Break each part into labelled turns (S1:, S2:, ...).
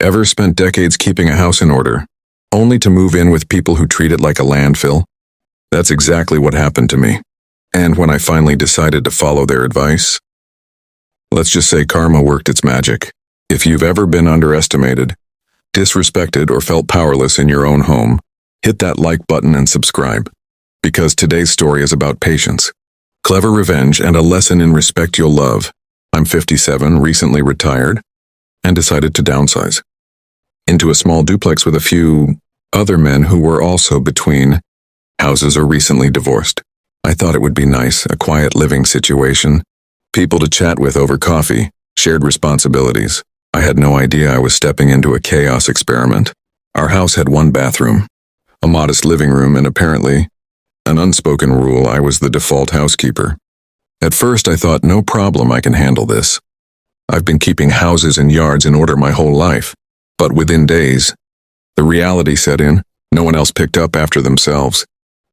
S1: Ever spent decades keeping a house in order, only to move in with people who treat it like a landfill? That's exactly what happened to me. And when I finally decided to follow their advice, let's just say karma worked its magic. If you've ever been underestimated, disrespected, or felt powerless in your own home, hit that like button and subscribe. Because today's story is about patience, clever revenge, and a lesson in respect you'll love. I'm 57, recently retired, and decided to downsize into a small duplex with a few other men who were also between houses or recently divorced. I thought it would be nice, a quiet living situation, people to chat with over coffee, shared responsibilities. I had no idea I was stepping into a chaos experiment. Our house had one bathroom, a modest living room, and apparently, an unspoken rule, I was the default housekeeper. At first I thought, no problem, I can handle this. I've been keeping houses and yards in order my whole life. But within days, the reality set in. No one else picked up after themselves.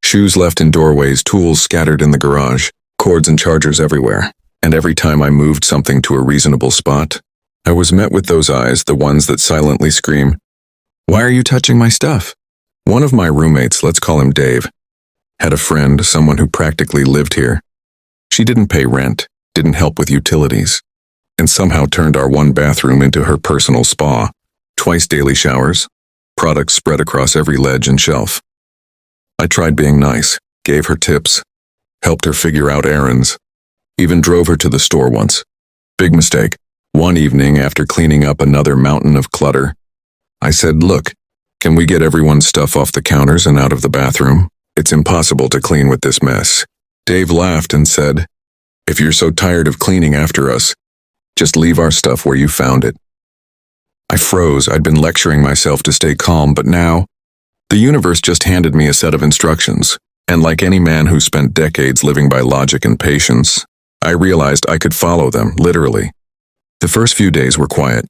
S1: Shoes left in doorways, tools scattered in the garage, cords and chargers everywhere. And every time I moved something to a reasonable spot, I was met with those eyes, the ones that silently scream, "Why are you touching my stuff?" One of my roommates, let's call him Dave, had a friend, someone who practically lived here. She didn't pay rent, didn't help with utilities, and somehow turned our one bathroom into her personal spa. Twice daily showers, products spread across every ledge and shelf. I tried being nice, gave her tips, helped her figure out errands, even drove her to the store once. Big mistake. One evening, after cleaning up another mountain of clutter, I said, "Look, can we get everyone's stuff off the counters and out of the bathroom? It's impossible to clean with this mess." Dave laughed and said, "If you're so tired of cleaning after us, just leave our stuff where you found it." I froze. I'd been lecturing myself to stay calm, but now, the universe just handed me a set of instructions, and like any man who spent decades living by logic and patience, I realized I could follow them, literally. The first few days were quiet.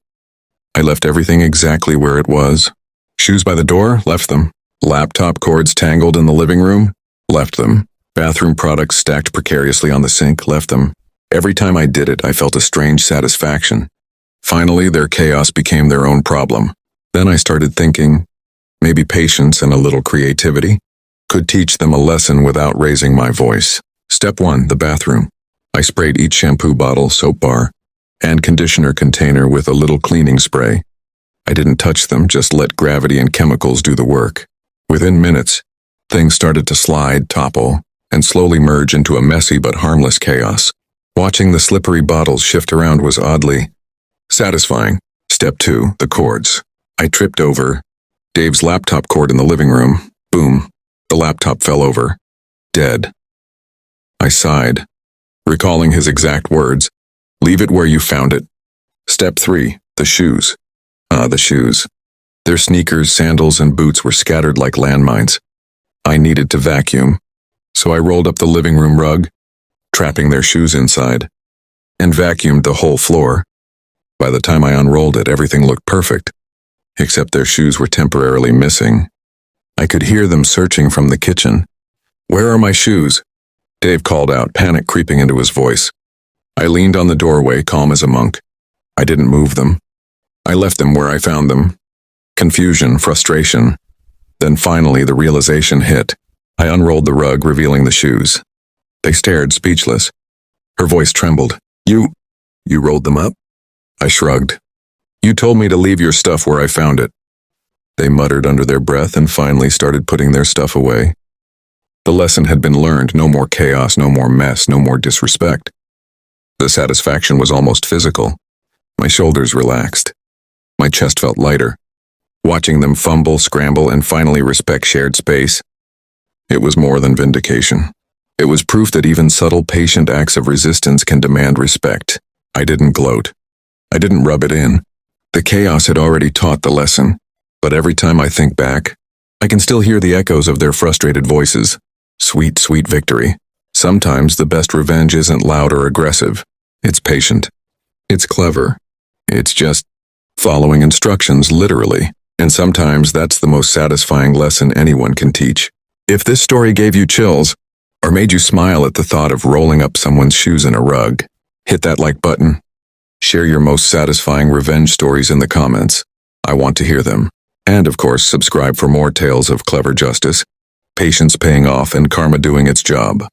S1: I left everything exactly where it was. Shoes by the door, left them. Laptop cords tangled in the living room, left them. Bathroom products stacked precariously on the sink, left them. Every time I did it, I felt a strange satisfaction. Finally, their chaos became their own problem. Then I started thinking, maybe patience and a little creativity could teach them a lesson without raising my voice. Step 1, the bathroom. I sprayed each shampoo bottle, soap bar, and conditioner container with a little cleaning spray. I didn't touch them, just let gravity and chemicals do the work. Within minutes, things started to slide, topple, and slowly merge into a messy but harmless chaos. Watching the slippery bottles shift around was oddly satisfying. Step 2, the cords. I tripped over Dave's laptop cord in the living room. Boom. The laptop fell over. Dead. I sighed, recalling his exact words. "Leave it where you found it." Step 3, the shoes. The shoes. Their sneakers, sandals, and boots were scattered like landmines. I needed to vacuum, so I rolled up the living room rug, trapping their shoes inside, and vacuumed the whole floor. By the time I unrolled it, everything looked perfect, except their shoes were temporarily missing. I could hear them searching from the kitchen. "Where are my shoes?" Dave called out, panic creeping into his voice. I leaned on the doorway, calm as a monk. I didn't move them. I left them where I found them. Confusion, frustration. Then finally the realization hit. I unrolled the rug, revealing the shoes. They stared, speechless. Her voice trembled. You rolled them up?" I shrugged. "You told me to leave your stuff where I found it." They muttered under their breath and finally started putting their stuff away. The lesson had been learned. No more chaos, no more mess, no more disrespect. The satisfaction was almost physical. My shoulders relaxed. My chest felt lighter. Watching them fumble, scramble, and finally respect shared space, it was more than vindication. It was proof that even subtle, patient acts of resistance can demand respect. I didn't gloat. I didn't rub it in. The chaos had already taught the lesson, but every time I think back, I can still hear the echoes of their frustrated voices. Sweet, sweet victory. Sometimes the best revenge isn't loud or aggressive. It's patient. It's clever. It's just following instructions literally. And sometimes that's the most satisfying lesson anyone can teach. If this story gave you chills, or made you smile at the thought of rolling up someone's shoes in a rug, hit that like button. Share your most satisfying revenge stories in the comments. I want to hear them. And of course, subscribe for more tales of clever justice, patience paying off, and karma doing its job.